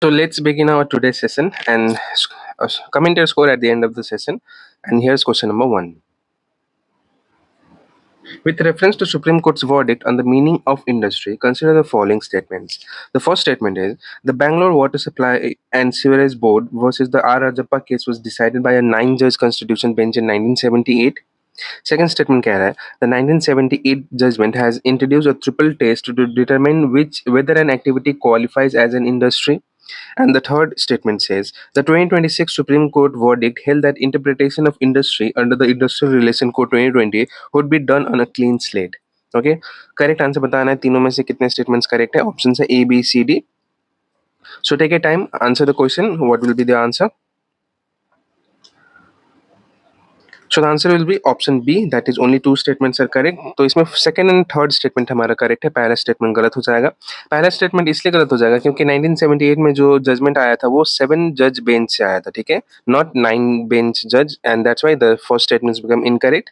So let's begin our today's session and comment your score at the end of the session. And here's question number 1. With reference to Supreme Court's verdict on the meaning of industry, consider the following statements. The first statement is the Bangalore Water Supply and Sewerage Board versus the R. Rajappa case was decided by a 9-judge constitution bench in 1978. Second statement कह रहा है the 1978 judgment has introduced a triple test to determine whether an activity qualifies as an industry. And the third statement says the 2026 Supreme Court verdict held that interpretation of industry under the Industrial Relation Code 2020 would be done on a clean slate. Okay, correct answer बताना है तीनों में से कितने statements correct है. Option है A, B, C, D. So take your time, answer the question. What will be the answer? So the answer will be option B, that is only 2 statements are correct. तो इसमें second and third statement हमारा correct है, पहला statement गलत हो जाएगा. पहला statement इसलिए गलत हो जाएगा क्योंकि 1978 में जो जजमेंट आया था वो 7 जज बेंच से आया था, ठीक है, नॉट 9 बेंच जज, and that's why the first statement become incorrect.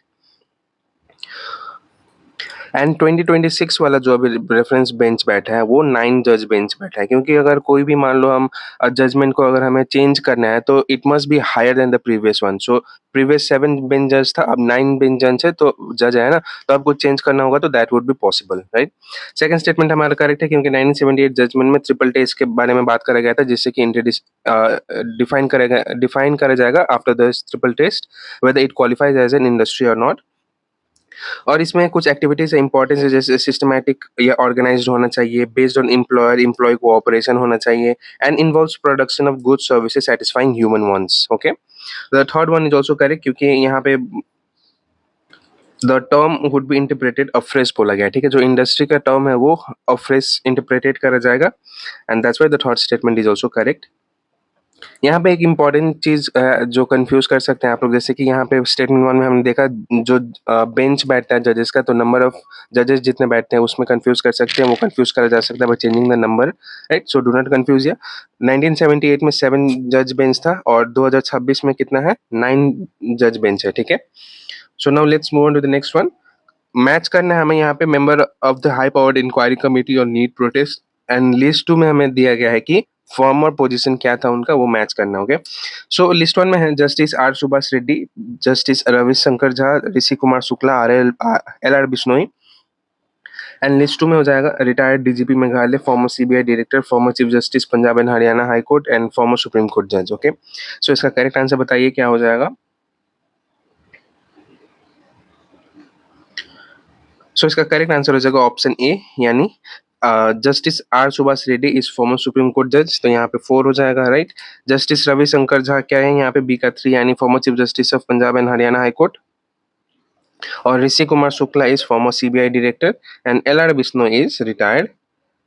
And 2026 वाला जो अभी रेफरेंस बेंच बैठा है वो 9 जज बेंच बैठा है, क्योंकि अगर कोई भी मान लो हम जजमेंट को अगर हमें चेंज करना है तो it must be higher than the previous one. So previous 7 bench जज था, अब 9 बेंच जज है, तो जज है ना, तो आपको चेंज करना होगा, तो that would be possible, right. Second statement हमारा करेक्ट है क्योंकि 1978 जजमेंट में ट्रिपल टेस्ट के बारे में बात करा गया था, जिससे कि डिफाइन करा जाएगा after the triple test whether it qualifies as an industry or not. और इसमें कुछ एक्टिविटीज इंपॉर्टेंस है, जैसे सिस्टमैटिक या ऑर्गेनाइज्ड होना चाहिए, based on employer employ cooperation होना चाहिए, and involves production of goods services satisfying human wants. Okay, the third one is also correct क्योंकि यहाँ पे the term would be interpreted afresh बोला गया है, ठीक है, जो इंडस्ट्री का टर्म है वो अफ्रेश इंटरप्रेटेड करा जाएगा, and that's why the third statement is also correct. यहाँ पे एक इम्पॉर्टेंट चीज जो कंफ्यूज कर सकते हैं आप लोग, जैसे कि यहाँ पे स्टेटमेंट 1 में हमने देखा जो बेंच बैठता है जजेस का, तो नंबर ऑफ जजेस जितने बैठते हैं उसमें कंफ्यूज कर सकते हैं, वो कंफ्यूज करा जा सकता है by changing the number, right. So do not confuse. या 1978 में 7 जज बेंच था और 2026 में कितना है, 9 जज बेंच है, ठीक है. So now let's move on to the next one. Match करना है हमें यहाँ पे member of the high powered inquiry committee और नीट प्रोटेस्ट, एंड लिस्ट 2 में हमें दिया गया है कि फॉर्म और पोजीशन क्या था उनका, वो मैच करना. ओके, सो लिस्ट 1 में है justice R Subhash Reddy, justice Ravishankar Jha, Rishi Kumar Shukla, L R Bishnoi. And list 2 में हो जाएगा retired DGP Meghalaya, former CBI director, former chief justice Punjab and Haryana high court, and former supreme court जज. ओके, सो इसका करेक्ट आंसर बताइए क्या हो जाएगा. सो इसका करेक्ट आंसर हो जाएगा ऑप्शन ए, यानी justice R Subhash Reddy is former supreme court जज, तो यहाँ पे 4 हो जाएगा, राइट. जस्टिस रविशंकर झा क्या है, यहाँ पे बी का 3, यानी former chief justice of Punjab and Haryana high court. और Rishi Kumar Shukla is former CBI director, and L R Bishnoi is retired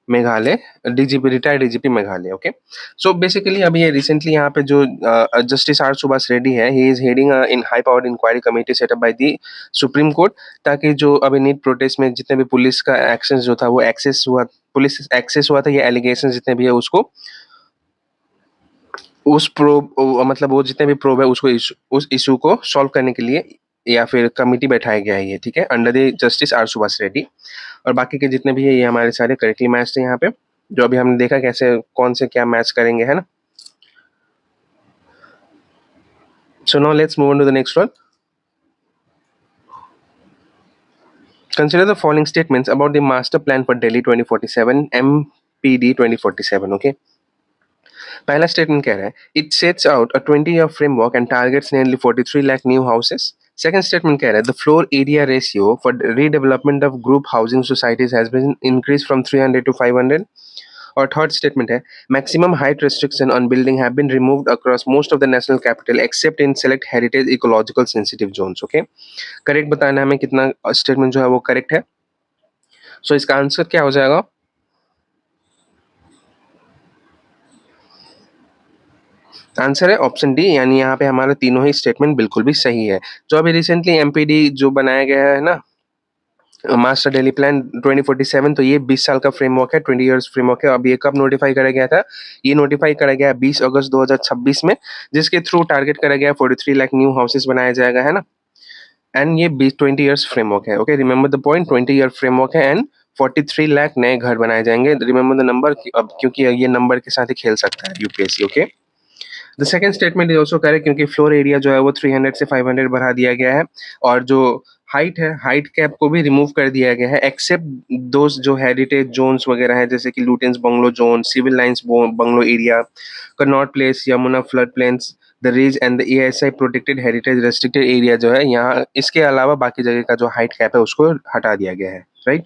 Meghalaya DGP, retired DGP Meghalaya. Okay, so basically अभी ये रिसेंटली यहाँ पे जो जस्टिस आर सुभाष रेड्डी है, he is heading in high powered inquiry committee set up by the supreme court, ताकि जो अभी NEET protest में जितने भी पुलिस का एक्शन जो था वो एक्सेस हुआ, पुलिस एक्सेस हुआ था, ये एलिगेशन जितने भी है उसको उस प्रोब मतलब वो जितने भी प्रोब है उसको उस इशू को सॉल्व करने के लिए या फिर कमिटी बैठाया गया है ये, ठीक है, under the justice R Subhash Reddy. और बाकी के जितने भी है ये हमारे सारे करेक्टली मैच थे यहाँ पे, जो अभी हमने देखा कैसे कौन से क्या मैच करेंगे, है ना. So now let's move on to the next one. Consider the following statements about the master plan for Delhi 2047 MPD 2047. Okay, पहला स्टेटमेंट कह रहा है it sets out a 20-year framework and targets nearly 43 lakh new houses. Second statement कह रहा है the floor area ratio for redevelopment of group housing societies has been increase from 300 to 500. और third statement है maximum height restriction on building have been removed across most of the national capital except in select heritage ecological sensitive zones. Okay, correct बताना है हमें कितना statement जो है वो correct है. सो इसका आंसर क्या हो जाएगा. आंसर है ऑप्शन डी, यानी यहाँ पे हमारा तीनों ही स्टेटमेंट बिल्कुल भी सही है. जो अभी रिसेंटली एमपीडी जो बनाया गया है ना, मास्टर डेली प्लान 2047, तो ये 20 साल का फ्रेमवर्क है, 20 इयर्स फ्रेमवर्क है. अब ये कब नोटिफाई करा गया था, ये नोटिफाई करा गया 20 अगस्त 2026 में, जिसके थ्रू टारगेट करा गया 43 लाख न्यू हाउसेस बनाया जाएगा, है ना. एंड ये 20 इयर्स फ्रेमवर्क है. Okay, remember the point, 20 year framework है एंड 43 लाख नए घर बनाए जाएंगे। रिमेंबर द नंबर, अब क्योंकि ये नंबर के साथ ही खेल सकता है UPSC. Okay, the second statement is also correct क्योंकि फ्लोर एरिया जो है वो 300 से 500 बढ़ा दिया गया है, और जो हाइट है, हाइट कैप को भी रिमूव कर दिया गया है, एक्सेप्ट दोस्त जो हेरिटेज जोन्स वगैरह है, जैसे कि Lutyens bungalow zone, Civil Lines bungalow area, Connaught Place, Yamuna flood plains, the ridge and the ASI protected heritage restricted area जो है यहाँ, इसके अलावा बाकी जगह का जो हाइट कैप है उसको हटा दिया गया है, राइट।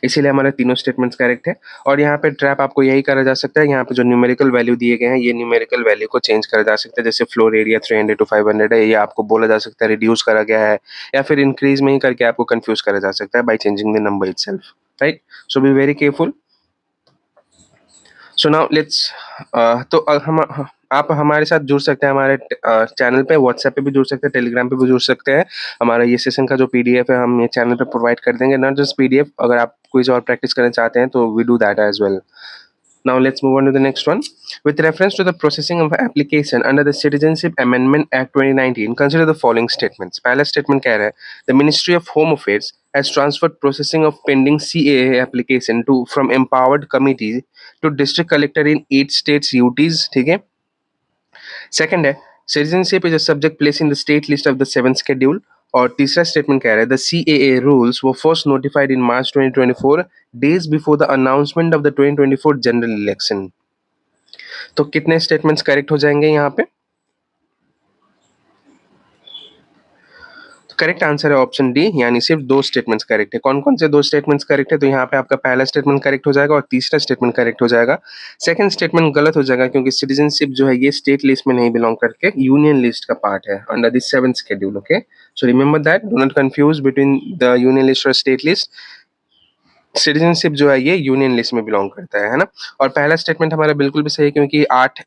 इसीलिए हमारे तीनों स्टेटमेंट्स करेक्ट है। और यहाँ पे ट्रैप आपको यही करा जा सकता है, यहाँ पे जो न्यूमेरिकल वैल्यू दिए गए हैं, ये न्यूमेरिकल वैल्यू को चेंज करा जा सकता है। जैसे फ्लोर एरिया 300 टू 500 है, ये आपको बोला जा सकता है रिड्यूस करा गया है, या फिर इंक्रीज में ही करके आपको कंफ्यूज करा जा सकता है by changing the number itself, right. So be very careful. So now let's, तो हम आप हमारे साथ जुड़ सकते हैं हमारे चैनल पे, व्हाट्सएप पे भी जुड़ सकते हैं, टेलीग्राम पे भी जुड़ सकते हैं। हमारा ये सेशन का जो पीडीएफ है हम ये चैनल पे प्रोवाइड कर देंगे, नॉट जस्ट पीडीएफ, अगर आप क्विज और प्रैक्टिस करना चाहते हैं तो we do that as well. Now let's move on to the next one. With reference to the processing of application under the Citizenship Amendment Act 2019, consider the following statements. पहला statement कह रहा है the Ministry of Home Affairs has transferred processing of pending CAA application to from empowered committee to district collector in 8 states UTs. ठीक है। Second है citizenship is a subject placed in the state list of the 7th schedule. और तीसरा statement कह रहा है the CAA rules were first notified in March 2024 days before the announcement of the 2024 general election. तो कितने statements correct हो जाएंगे यहाँ पे? करेक्ट आंसर है ऑप्शन डी, यानी सिर्फ 2 स्टेटमेंट्स करेक्ट है। कौन कौन से 2 स्टेटमेंट्स करेक्ट है? तो यहाँ पे आपका पहला स्टेटमेंट करेक्ट हो जाएगा और तीसरा स्टेटमेंट करेक्ट हो जाएगा। सेकंड स्टेटमेंट गलत हो जाएगा क्योंकि सिटीजनशिप जो है ये स्टेट लिस्ट में नहीं बिलोंग करके यूनियन लिस्ट का पार्ट है under the 7th schedule. Okay, so remember that, do not confuse between the union list और स्टेट लिस्ट। सिटीजनशिप जो है ये यूनियन लिस्ट में बिलोंग करता है ना। और पहला स्टेटमेंट हमारा बिल्कुल भी सही है क्योंकि 8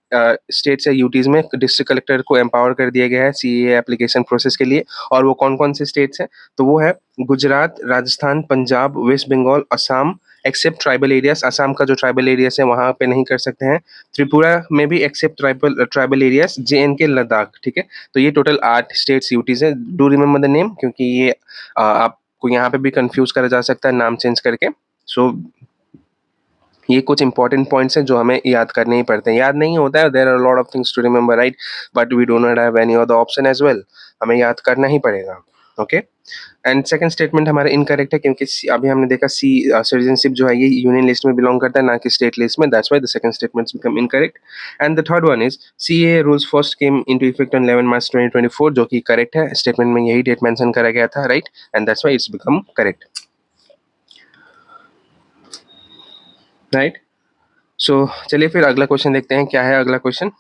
स्टेट्स या यूटीज में डिस्ट्रिक्ट कलेक्टर को एम्पावर कर दिया गया है सीए एप्लीकेशन प्रोसेस के लिए। और वो कौन कौन से स्टेट्स हैं? तो वो है Gujarat, Rajasthan, Punjab, West Bengal, Assam, except tribal areas. Assam का जो ट्राइबल एरियाज है वहां पे नहीं कर सकते हैं। त्रिपुरा में भी except tribal areas, JNK, Ladakh. ठीक है, तो ये टोटल 8 स्टेट्स यूटीज है। डू रिमेंबर द नेम क्योंकि ये आपको यहाँ पे भी कंफ्यूज करा जा सकता है नाम चेंज करके। सो ये कुछ इंपॉर्टेंट पॉइंट्स हैं जो हमें याद करने ही पड़ते हैं। याद नहीं होता है, there are lot of things to remember, right, but we do not have any other option as well. हमें याद करना ही पड़ेगा। ओके, एंड सेकंड स्टेटमेंट हमारा इनकरेक्ट है क्योंकि अभी हमने देखा सिटीजनशिप जो है ये यूनियन लिस्ट में बिलोंग करता है ना कि स्टेट लिस्ट में। That's why the second statements become incorrect. And the third one is CAA rules first came into effect on 11 मार्च 2024, जो कि करेक्ट है। स्टेटमेंट में यही डेट मेंशन करा गया था, right, and that's why it's become correct, right. So चलिए फिर अगला क्वेश्चन देखते हैं। क्या है अगला क्वेश्चन?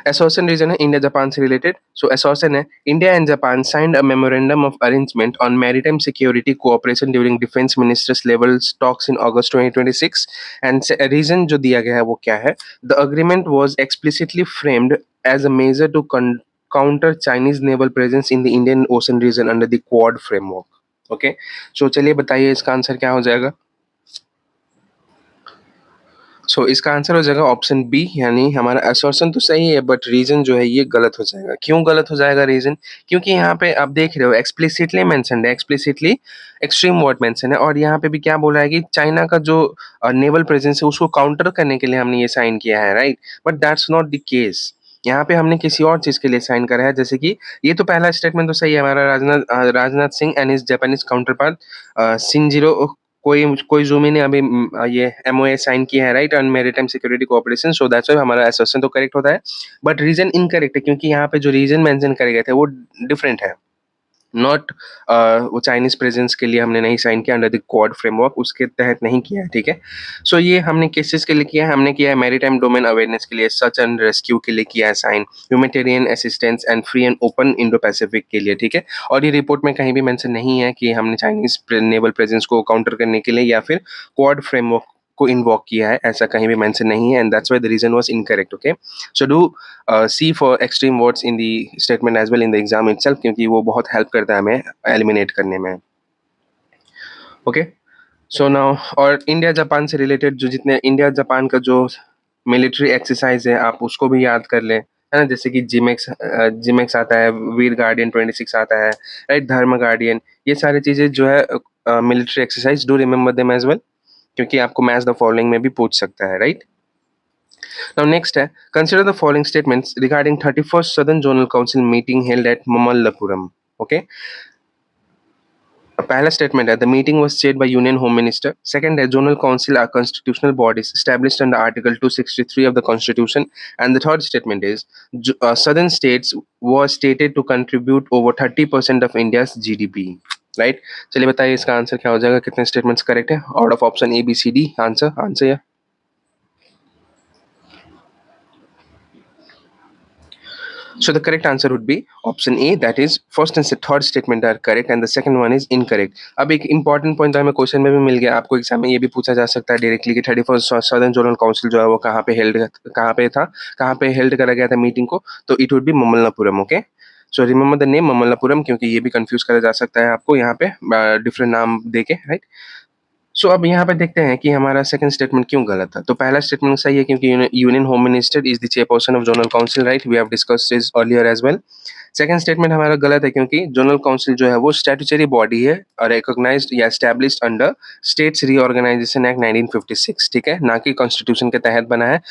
एसोसिएशन रीजन है इंडिया जापान से रिलेटेड। सो एसोसिएशन है India and Japan signed a memorandum of arrangement on maritime security cooperation during defence ministers level talks in August 2026। And reason जो दिया गया है वो क्या है? The agreement was explicitly framed as a major to counter Chinese naval presence in the Indian Ocean region under the Quad framework. Okay, so चलिए बताइए इसका आंसर क्या हो जाएगा। सो इसका आंसर हो जाएगा ऑप्शन बी, यानी हमारा एसोसिएशन तो सही है बट रीजन जो है ये गलत हो जाएगा। क्यों गलत हो जाएगा रीजन? क्योंकि यहाँ पे आप देख रहे हो एक्सप्लिसिटली मेंशन्ड है, एक्सप्लिसिटली एक्सट्रीम वर्ड मेंशन है, और यहाँ पे भी क्या बोला है कि चाइना का जो नेवल प्रेजेंस है उसको काउंटर करने के लिए हमने ये साइन किया है, right, but that's not the case. यहाँ पे हमने किसी और चीज के लिए साइन करा है, जैसे कि ये तो पहला स्टेटमेंट तो सही है हमारा, Rajnath Singh and his Japanese counter part Shinjiro Koizumi ने अभी ये MOA साइन किया है, right, on maritime security cooperation. So that's why हमारा एसोसिएशन तो करेक्ट होता है, बट रीजन इनकरेक्ट है क्योंकि यहाँ पे जो रीजन मेंशन करे गए थे वो डिफरेंट है। नॉट वो चाइनीज प्रेजेंस के लिए हमने नहीं साइन किया अंडर द क्वाड फ्रेमवर्क, उसके तहत नहीं किया है। ठीक है, सो ये हमने केसेस के लिए किया है, हमने किया है मैरीटाइम डोमेन अवेयरनेस के लिए, सर्च एंड रेस्क्यू के लिए किया है sign, humanitarian assistance and free and open Indo Pacific के लिए। ठीक है, और ये रिपोर्ट में कहीं भी मेंशन नहीं है कि हमने चाइनीज नेवल प्रेजेंस को काउंटर करने के लिए या फिर क्वाड फ्रेमवर्क को इन्वॉक किया है, ऐसा कहीं भी मेंशन नहीं है, and that's why the reason was incorrect. Okay, so do see for extreme words in the statement as well in the exam itself, क्योंकि वो बहुत हेल्प करता है हमें एलिमिनेट करने में। ओके, सो नाउ, और इंडिया जापान से रिलेटेड जो जितने इंडिया जापान का जो मिलिट्री एक्सरसाइज है आप उसको भी याद कर लें, है ना, जैसे कि जिमेक्स आता है, वीर गार्डियन 26 आता है, राइट, धर्म गार्डियन, ये सारी चीज़ें जो है military exercise, do remember them as well, क्योंकि आपको मैच द फॉलोइंग में भी पूछ सकता है, राइट? नाउ नेक्स्ट है, consider the following statements regarding 31st southern zonal council meeting held at Mamallapuram. Okay, पहला स्टेटमेंट है, the meeting was chaired by union home minister. Second है, zonal council are constitutional bodies established under article 263 of the constitution. And the third statement is, southern states was stated to contribute over 30% of India's GDP. Right? चलिए बताइए इसका answer क्या हो जाएगा, कितने statements correct है out of option A B C D. Answer या So the correct answer would be option A, that is first and third statement are correct and the second one is incorrect. अब एक important point हमें question में भी मिल गया, आपको exam में ये भी पूछा जा सकता है डायरेक्टली कि 31st सदर्न जोनल काउंसिल जो है वो कहाँ पे हेल्ड करा गया था मीटिंग को, तो it would be Mamallapuram. Okay, so remember the name Mamallapuram, क्योंकि ये भी कंफ्यूज करा जा सकता है आपको यहाँ पे डिफरेंट नाम देके, राइट? सो अब यहाँ पे देखते हैं कि हमारा सेकंड स्टेटमेंट क्यों गलत था. तो पहला स्टेटमेंट सही है क्योंकि union home minister is the chairperson of zonal council, right? We have discussed this earlier as well. Second statement हमारा गलत है क्योंकि जोनल काउंसिल जो है वो स्टैट्यूटरी बॉडी है और रिकॉग्नाइज्ड या established under states reorganisation act 1956, ठीक है, ना कि कॉन्स्टिट्यूशन के तहत बना है.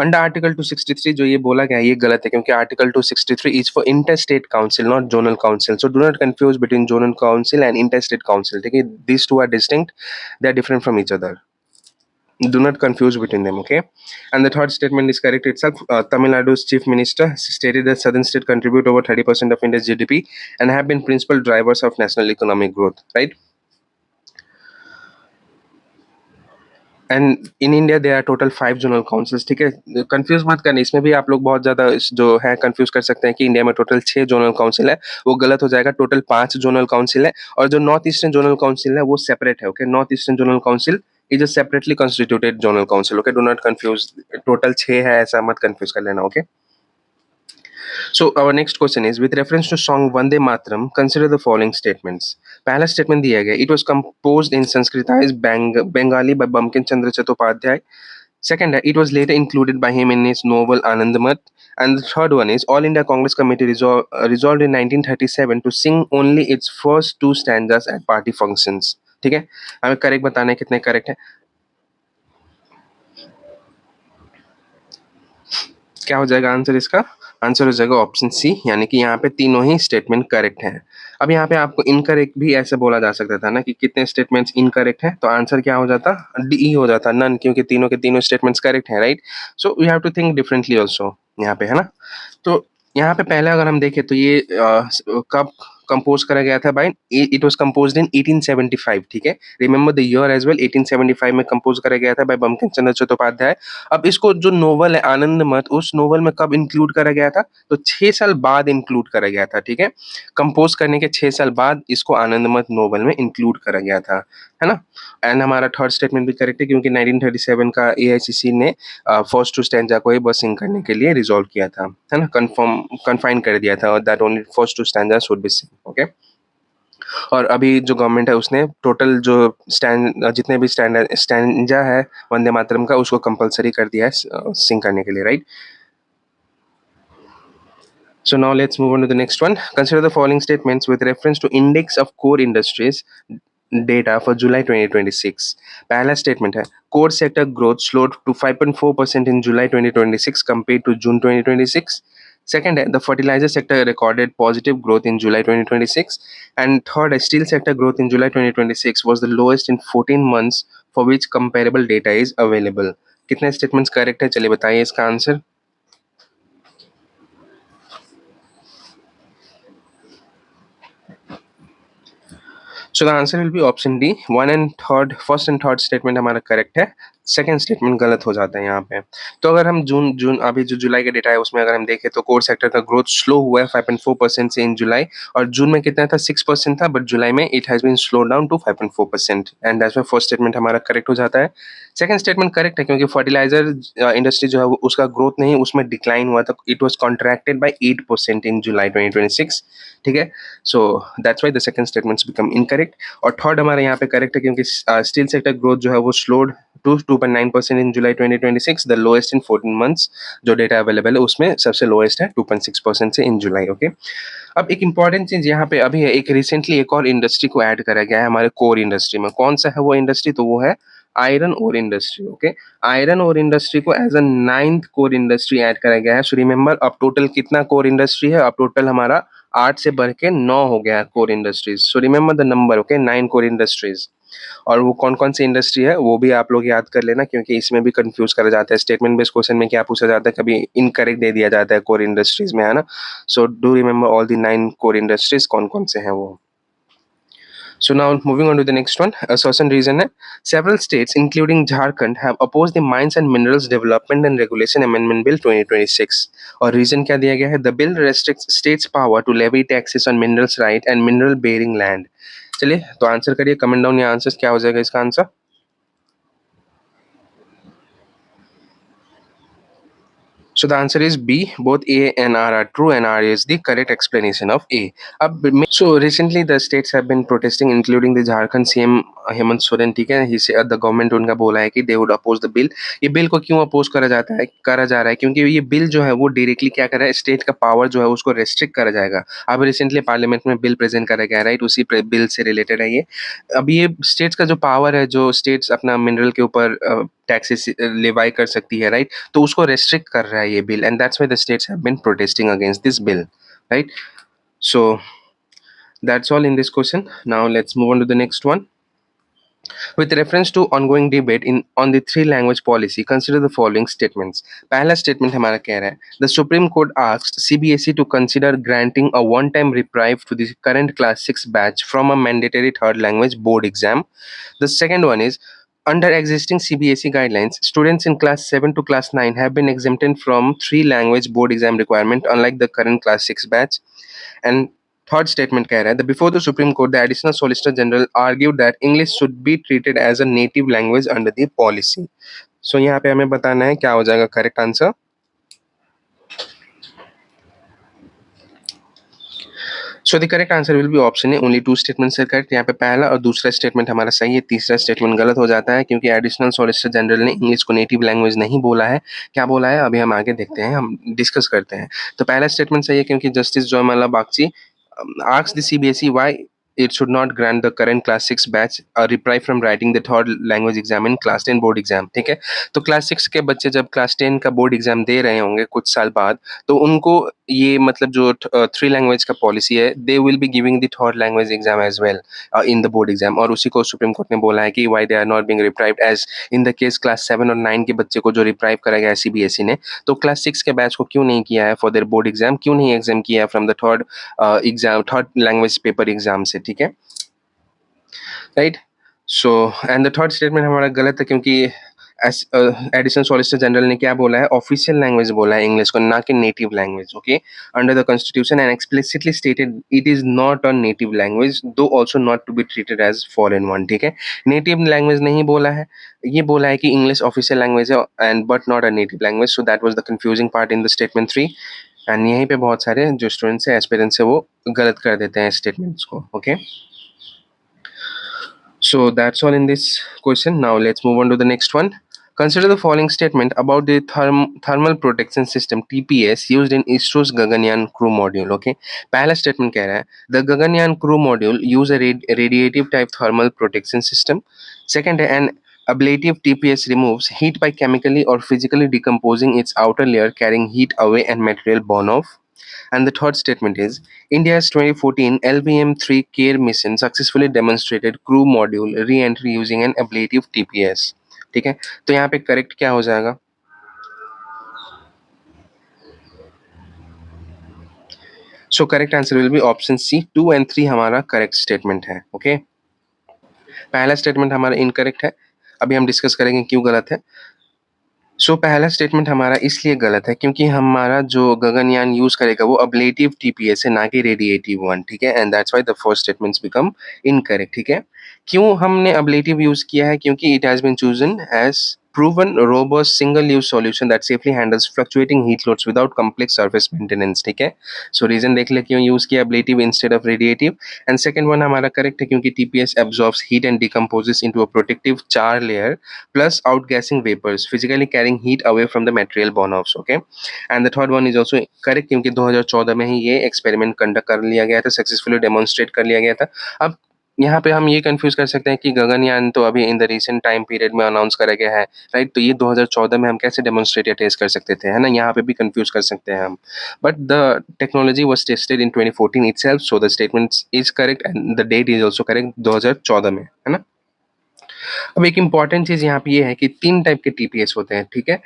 अंडर आर्टिकल 263 जो ये बोला गया है ये गलत है क्योंकि article 263 is for inter state council not zonal council. So do not confuse between zonal council and inter state council, ठीक है? These two are distinct, they are different from each other. Do not confuse between them, okay? And the third statement is correct itself. Tamil Nadu's chief minister stated that southern state contribute over 30% of India's GDP and have been principal drivers of national economic growth, right? And in India they are total 5 zonal councils, ठीक है? Confuse मत करना, इसमें भी आप लोग बहुत ज़्यादा जो है कंफ्यूज कर सकते हैं कि इंडिया में टोटल 6 जोनल काउंसिल है, वो गलत हो जाएगा. टोटल 5 जोनल काउंसिल है और जो नॉर्थ ईस्टर्न जोनल काउंसिल है वो सेपरेट है. Okay, north eastern zonal council is a separately constituted zonal council. Okay, do not confuse, total 6 है ऐसा मत कंफ्यूज कर लेना. Okay, so our next question is, with reference to song Vande Mataram, consider the following statements. पहला statement दिया गया, it was composed in Sanskritized Bengali by Bankim Chandra Chattopadhyay. Second, it was later included by him in his novel Anandamath. And the third one is, All India Congress Committee resolved in 1937 to sing only its first 2 stanzas at party functions. ठीक है, हमें correct बताना है कितने correct है. क्या हो जाएगा आंसर इसका? आंसर हो जाएगा ऑप्शन सी, यानी कि यहाँ पे तीनों ही स्टेटमेंट करेक्ट हैं. अब यहाँ पे आपको इनकरेक्ट भी ऐसे बोला जा सकता था ना कि कितने स्टेटमेंट्स इनकरेक्ट है, तो आंसर क्या हो जाता? डी हो जाता, नन, क्योंकि तीनों के तीनों स्टेटमेंट्स करेक्ट हैं, right? So we have to think differently also यहाँ पे, है ना? तो यहाँ पे पहले अगर हम देखें तो ये कब कंपोज करा गया था by, it was composed in 1875, ठीक है? Remember the year as well, 1875 में कंपोज करा गया था बाय बंकिम चंद्र चट्टोपाध्याय. अब इसको जो नोवेल है आनंद मठ, उस नोवेल में कब इंक्लूड करा गया था? तो 6 साल बाद इंक्लूड करा गया था, ठीक है? कंपोज करने के 6 साल बाद इसको आनंद मठ नोवेल में इंक्लूड करा गया था, है ना? एंड हमारा थर्ड स्टेटमेंट भी करेक्ट है क्योंकि 1937 का एआईसीसी ने फर्स्ट टू स्टैंजा को ही बस सिंग करने के लिए रिजॉल्व किया था, है ना? कन्फाइन कर दिया था, और that only first two stanza should be sing. Okay, और अभी जो गवर्नमेंट है उसने टोटल जो जितने भी स्टैंजा है वंदे मातरम का उसको कंपलसरी कर दिया है सिंग करने के लिए, right? So now let's move on to the next one. Consider the following statements with reference to Index of Core Industries data for July 2026. पहला स्टेटमेंट है, core sector growth slowed to 5.4% in July 2026 compared to June 2026. Second है, the fertilizer sector recorded positive growth in July 2026. And third है, steel sector growth in July 2026 was the lowest in 14 months for which comparable data is available. कितने statements correct है, चलिए बताइए इसका answer. So the answer will be option D. First and third statement हमारा correct है, second statement गलत हो जाता है यहाँ पे. तो अगर हम जून अभी जो जुलाई का डेटा है उसमें अगर हम देखें तो कोर सेक्टर का ग्रोथ स्लो हुआ है 5.4% से इन जुलाई, और जून में कितना था? 6% था, बट जुलाई में it has been slow down to 5.4%. And that's why first statement हमारा करेक्ट हो जाता है. सेकंड स्टेटमेंट करेक्ट है क्योंकि फर्टिलाइजर इंडस्ट्री जो है उसका ग्रोथ नहीं, उसमें डिक्लाइन हुआ था. It was contracted bye 8% in July 2026, ठीक है? So that's why the second statements become incorrect. और थर्ड हमारे यहाँ पे करेक्ट है क्योंकि स्टील सेक्टर ग्रोथ जो है वो slowed to 2.9% in July 2026, the lowest in 14 months. जो डेटा अवेलेबल है उसमें सबसे लोएस्ट है 2.6% से इन जुलाई. ओके, अब एक इम्पॉर्टेंट चीज़ यहाँ पे अभी है, एक रिसेंटली एक और इंडस्ट्री को ऐड करा गया है हमारे कोर इंडस्ट्री में। कौन सा है वो इंडस्ट्री? तो वो है iron ore industry. Okay, iron ore industry को as a 9th core industry add करा गया है। सो रिमेंबर, अब टोटल कितना कोर इंडस्ट्री है? अब टोटल हमारा 8 से बढ़ के 9 हो गया है core industries. So remember the number, okay, 9 core industries. और वो कौन-कौन सी इंडस्ट्री है वो भी आप लोग याद कर लेना, क्योंकि इसमें भी कंफ्यूज करा जाता है। स्टेटमेंट बेस्ड क्वेश्चन में क्या पूछा जाता है, कभी इनकरेक्ट दे दिया जाता है कोर इंडस्ट्रीज में, है ना? So do remember all the 9 core industries कौन-कौन से हैं वो। So now moving on to the next one, a certain reason है, several states including Jharkhand have opposed the Mines and Minerals Development and Regulation Amendment Bill 2026। और reason क्या दिया गया है? The bill restricts states power to levy taxes on minerals right and mineral bearing land। चलिए तो answer करिए comment down या answer क्या हो जाएगा इसका answer. So the answer is B. Both A and R are true, and R is the correct explanation of A. अब so recently the states have been protesting, including the Jharkhand CM Hemant Soren, ठीक है, he said the government उनका बोला है कि they would oppose the bill। ये bill को क्यों अपोज करा जा रहा है? क्योंकि ये बिल जो है वो डायरेक्टली क्या कर रहा है, स्टेट का पावर जो है उसको रेस्ट्रिक्ट करा जाएगा। अब रिसेंटली पार्लियामेंट में बिल प्रेजेंट करा गया, राइट, उसी बिल से रिलेटेड है ये। अब ये स्टेट्स का जो पावर है, जो स्टेट्स अपना मिनरल के ऊपर टैक्सेस लेवाई कर सकती है, राइट, तो उसको रेस्ट्रिक्ट कर रहा है ये bill, and that's why the states have been protesting against this bill, right. So that's all in this question. Now let's move on to the next one. With reference to ongoing debate on the three language policy, consider the following statements। पहला statement हमारा कह रहा है, the Supreme Court asked CBSE to consider granting a one-time reprieve to the current class 6 batch from a mandatory third language board exam। The second one is, under existing CBSE guidelines, students in class 7 to class 9 have been exempted from three language board exam requirement, unlike the current class 6 batch। And third statement कह रहा है, before the Supreme Court, the Additional Solicitor General argued that English should be treated as a native language under the policy। So यहाँ पे हमें बताना है क्या हो जाएगा correct answer. So the correct answer will be option A, only two statements are correct. यहाँ पे पहला और दूसरा स्टेटमेंट हमारा सही है, तीसरा स्टेटमेंट गलत हो जाता है, क्योंकि एडिशनल सॉलिसिटर जनरल ने इंग्लिश को नेटिव लैंग्वेज नहीं बोला है। क्या बोला है अभी हम आगे देखते हैं, हम डिस्कस करते हैं। तो पहला स्टेटमेंट सही है, क्योंकि जस्टिस जयमाला Bagchi asked the CBSE why it should not grant the current class 6 batch a reprieve from writing the third language exam in class 10 board exam, ठीक है। तो क्लास 6 के बच्चे जब क्लास 10 का बोर्ड एग्जाम दे रहे होंगे कुछ साल बाद, तो उनको ये मतलब जो थ्री लैंग्वेज का पॉलिसी है, they will be giving the third language exam as well in the board exam. और उसी को सुप्रीम कोर्ट ने बोला है कि why they are not being reprieved, as in the case class 7 और 9 के बच्चे को जो रिप्राइव करा गया है CBSE ने, तो क्लास 6 के बैच को क्यों नहीं किया है फॉर देयर बोर्ड एग्जाम, क्यों नहीं एग्जाम किया है from the third exam, third language paper exam से, ठीक है, right. So and the third statement हमारा गलत है, क्योंकि एडिशनल सॉलिसिटर जनरल ने क्या बोला है, ऑफिशियल लैंग्वेज बोला है इंग्लिश को, ना कि native language. Okay, under the constitution and explicitly stated it is not a native language, though also not to be treated as foreign one, ठीक है। नेटिव लैंग्वेज नहीं बोला है, ये बोला है कि इंग्लिश ऑफिशियल लैंग्वेज है and but not a native language. So that was the confusing part in the statement 3, and यहीं पे बहुत सारे जो स्टूडेंट्स हैं, एस्पिरेंट्स है, वो गलत कर देते हैं स्टेटमेंट्स को। Okay, so that's all in this question. Now let's move on to the next one. Consider the following statement about the thermal protection system TPS used in ISRO's Gaganyaan crew module। Okay, पहला statement कह रहा है, the Gaganyaan crew module use a radiative type thermal protection system। Second है, an ablative TPS removes heat by chemically or physically decomposing its outer layer, carrying heat away and material burn off। And the third statement is, India's 2014 LVM-3 CARE mission successfully demonstrated crew module re-entry using an ablative TPS। ठीक है, तो यहाँ पे correct क्या हो जाएगा? So correct answer will be option C, 2 and 3 हमारा correct statement है। ओके, पहला स्टेटमेंट हमारा इनकरेक्ट है, अभी हम डिस्कस करेंगे क्यों गलत है। सो पहला स्टेटमेंट हमारा इसलिए गलत है क्योंकि हमारा जो गगनयान यूज करेगा वो अब्लेटिव टीपीएस है, ना कि रेडिएटिव वन, ठीक है, and that's why the first statements become incorrect. ठीक है, क्यों हमने अब्लेटिव यूज किया है? क्योंकि it has been chosen as proven robust single use solution that safely handles fluctuating heat loads without complex surface maintenance. ठीक है, सो रीजन देख ले क्यों यूज किया ablative instead of radiative. And second one हमारा करेक्ट है क्योंकि TPS absorbs heat and decomposes into a protective char layer plus outgassing vapors physically carrying heat away from the material burn offs. Okay, and the third one is also correct क्योंकि 2014 में ही ये experiment conduct कर लिया गया था, successfully demonstrate कर लिया गया था. अब यहाँ पे हम ये कंफ्यूज कर सकते हैं कि गगनयान तो अभी in the recent time period में अनाउंस करा गया है, राइट? तो ये 2014 में हम कैसे डेमोन्स्ट्रेट या टेस्ट कर सकते थे, है ना? यहाँ पे भी कंफ्यूज कर सकते हैं हम. But the technology was tested in 2014 itself, so the statement is correct and the date is also correct, 2014 में, है ना? अब एक इंपॉर्टेंट चीज यहाँ पे ये है कि 3 टाइप के TPS होते हैं, ठीक है?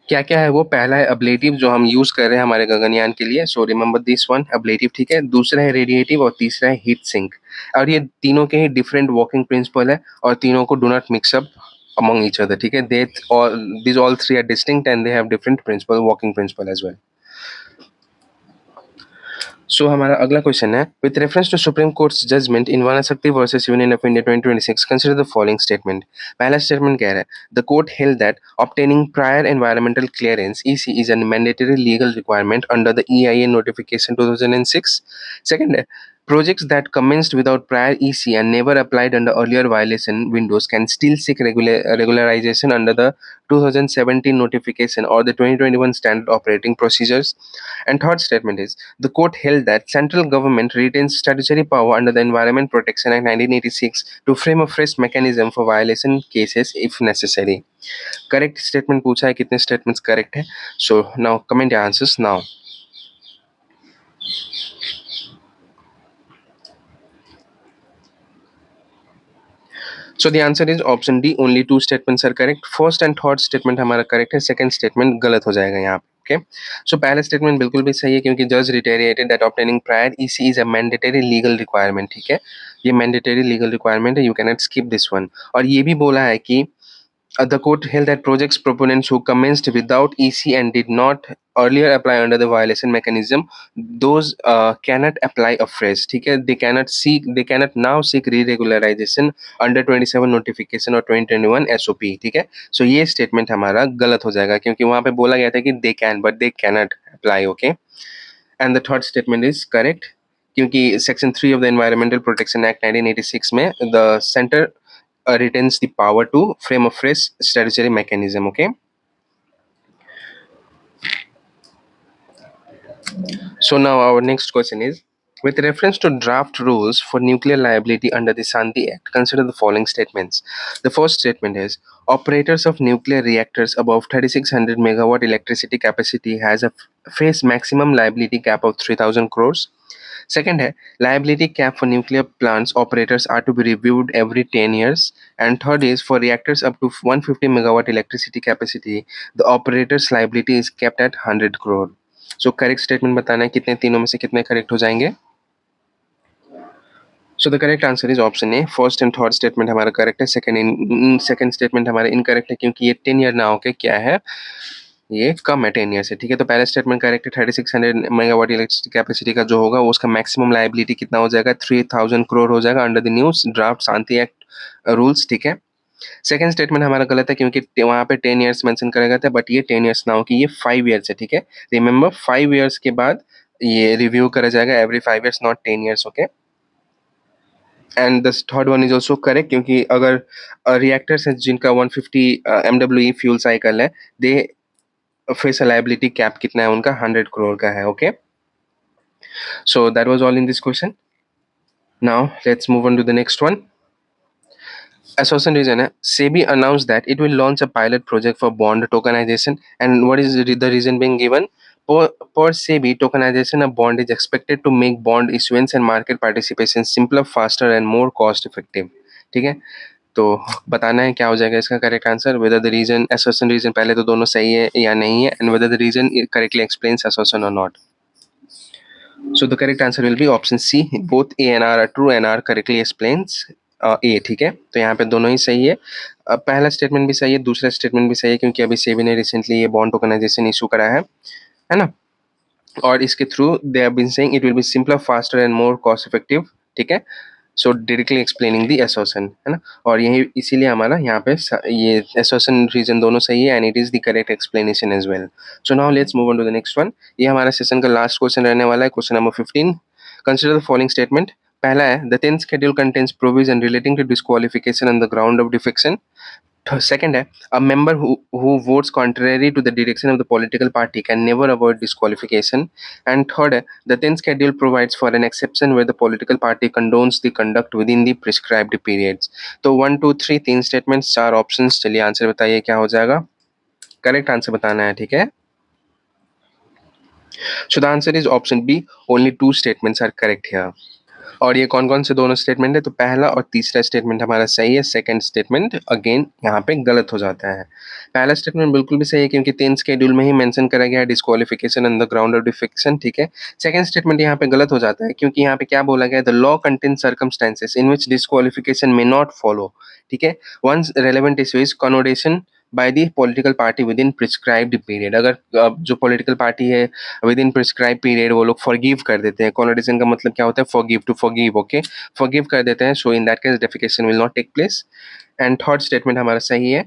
क्या क्या है वो? पहला है अब्लेटिव जो हम यूज कर रहे हैं हमारे गगनयान के लिए, सो रिमेंबर दिस वन, अब्लेटिव, ठीक है? दूसरा है रेडिएटिव और तीसरा है हीट सिंक. और ये तीनों के ही डिफरेंट वर्किंग प्रिंसिपल है और तीनों को do not mix up among each other, ठीक है? They all this all three are distinct and they have different principle, working principle as well. So हमारा अगला क्वेश्चन है, with reference to supreme court's judgment in Vanashakti versus union of India 2026 consider the following statement. पहला statement कह रहा है, the court held that obtaining prior environmental clearance EC is a mandatory legal requirement under the EIA notification 2006. Second है, projects that commenced without prior EC and never applied under earlier violation windows can still seek regularization under the 2017 notification or the 2021 standard operating procedures. And third statement is, the court held that central government retains statutory power under the Environment Protection Act 1986 to frame a fresh mechanism for violation cases if necessary. Correct statement पूछा है, कितने statements correct है? So now comment your answers now. So the answer is option D, only 2 statements are correct. First and third statement हमारा correct है, second statement गलत हो जाएगा यहाँ पे. ओके, सो पहला स्टेटमेंट बिल्कुल भी सही है क्योंकि जज reiterated that obtaining prior EC is a mandatory legal requirement. ठीक है, ये मैंडेटरी लीगल रिक्वायरमेंट है, you can not skip this one. और ये भी बोला है कि the court held that projects proponents who commenced without EC and did not earlier apply under the violation mechanism, those cannot apply afresh. ठीक है, they cannot now seek re-regularization under 27 notification और 2021 SOP. ठीक है, so ये statement हमारा गलत हो जाएगा क्योंकि वहाँ पे बोला गया था कि they can but they cannot apply. Okay, and the third statement is correct क्योंकि section 3 of the Environmental Protection Act 1986 में the center retains the power to frame a fresh statutory mechanism. Okay, so now our next question is, with reference to draft rules for nuclear liability under the Shanti Act, consider the following statements. The first statement is, operators of nuclear reactors above 3600 megawatt electricity capacity has a face maximum liability cap of 3000 crores. Second है, liability cap for nuclear plants operators are to be reviewed every 10 years. And third is, for reactors up to 150 megawatt electricity capacity, the operator's liability is kept at 100 crore. So correct statement बताना है कितने तीनों में से कितने correct हो जाएंगे. So the correct answer is option A. First and third statement हमारा correct है. Second statement हमारा incorrect है क्योंकि ये 10 year ना होके क्या है, ये कम है 10 ईयर से. ठीक है, तो पहला स्टेटमेंट करेक्ट है, 3600 मेगावाट इलेक्ट्रिसिटी कैपेसिटी का जो होगा वो उसका मैक्सिमम लाइबिलिटी कितना हो जाएगा, 3000 करोड़ हो जाएगा under the new draft Shanti act rules. ठीक है, सेकंड स्टेटमेंट हमारा गलत है क्योंकि वहाँ पे 10 ईयर्स मेंशन करा गया था, बट ये 10 ईयर्स ना हो कि ये 5 ईयर्स है. ठीक है, रिमेंबर 5 ईयर्स के बाद ये रिव्यू करा जाएगा, every 5 years, not 10 years. Okay, and the third one is also correct क्योंकि अगर रिएक्टर्स हैं जिनका 150 MWE फ्यूल साइकिल है, दे फेस लाइबिलिटी कैप कितना है उनका, 100 करोड़ का है. Okay, so that was all in this question. Now let's move on to the next one. Association reason है, SEBI announced that it will launch a pilot project for bond tokenization, and what is the reason being given? Per SEBI tokenization of bond is expected to make bond issuance and market participation simpler, faster and more cost effective. ठीक है, तो बताना है क्या हो जाएगा इसका correct answer, whether the reason association reason पहले तो दोनों सही है या नहीं है, and whether the reason correctly explains association और not. So the correct answer will be option C, both A and R are true and R correctly explains A. ठीक है, तो यहाँ पे दोनों ही सही है. पहला स्टेटमेंट भी सही है, दूसरा स्टेटमेंट भी सही है क्योंकि अभी सेबी ने रिसेंटली ये बॉन्ड टोकनाइजेशन इशू करा है ना, और इसके through they have been saying it will be simpler, faster and more cost effective. ठीक है, सो डायरेक्टली एक्सप्लेनिंग दी एसोसन, है ना। और यही इसीलिए हमारा यहाँ पे ये एसोसन रीजन दोनों सही है and it is the correct explanation as well. So now let's move on to the next one. ये हमारा सेशन का लास्ट क्वेश्चन रहने वाला है, question number 15। Consider the following statement. पहला है the 10th schedule contains provision relating to disqualification on the ground of defection. Second है a member who votes contrary to the direction of the political party can never avoid disqualification. And third है the 10th schedule provides for an exception where the political party condones the conduct within the prescribed periods. तो 1 2 3 तीन statements, चार options. चलिए answer बताइए क्या हो जाएगा। Correct answer बताना है, ठीक है। So the answer is option B. Only two statements are correct here. और ये कौन कौन से दोनों स्टेटमेंट है, तो पहला और तीसरा स्टेटमेंट हमारा सही है, सेकंड स्टेटमेंट अगेन यहाँ पे गलत हो जाता है। पहला स्टेटमेंट बिल्कुल भी सही है क्योंकि 10th शेड्यूल में ही मेंशन करा गया है disqualification on the ground of defection, ठीक है। सेकंड स्टेटमेंट यहाँ पे गलत हो जाता है क्योंकि यहाँ पे क्या बोला गया है, the law contains circumstances in which disqualification may not follow, ठीक है। Once relevant issue is condonation by the political party within prescribed period. अगर जो पॉलिटिकल पार्टी है विद इन प्रिस्क्राइब पीरियड वो लोग फॉरगिव कर देते हैं। कॉनोडेशन का मतलब क्या होता है, forgive, to forgive, okay, forgive कर देते हैं। So in that case defection will not take place. And third statement हमारा सही है।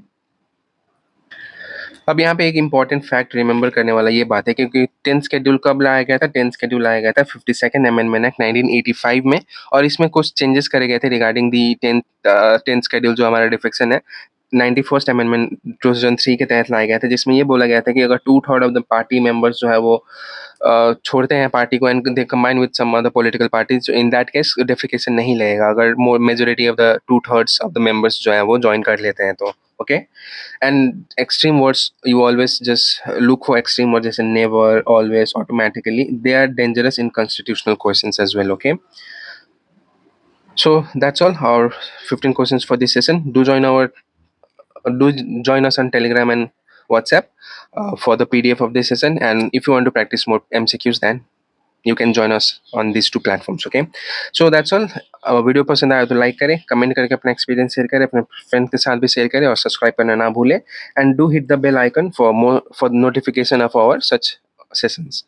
अब यहाँ पे एक इंपॉर्टेंट फैक्ट रिमेंबर करने वाला ये बात है क्योंकि 10th शेड्यूल कब लाया गया था, 10th शेड्यूल लाया गया था 52nd अमेंडमेंट एक्ट 1985 में। और इसमें कुछ चेंजेस करे गए थे रिगार्डिंग दी 10th शेड्यूल जो हमारा डिफेक्शन है 91st अमेंडमेंट 2003 के तहत लाया गया था, जिसमें ये बोला गया था कि अगर 2/3 ऑफ द पार्टी मेंबर्स जो है वो छोड़ते हैं पार्टी को and they combine with some other political parties, in that case defection नहीं लगेगा अगर majority of the 2/3 of the members जो है वो ज्वाइन कर लेते हैं तो, okay. And extreme words, you always just look for extreme words as in never, always, automatically. They are dangerous in constitutional questions as well, okay. So that's all our 15 questions for this session. Do join us on Telegram and WhatsApp for the PDF of this session. And if you want to practice more MCQs, then you can join us on these two platforms, okay. So that's all. Video पसंद आया तो like करें, comment करके अपना experience share करें, अपने friend के साथ भी शेयर करें और सब्सक्राइब करना ना भूलें। And do hit the bell icon for notification of our such sessions.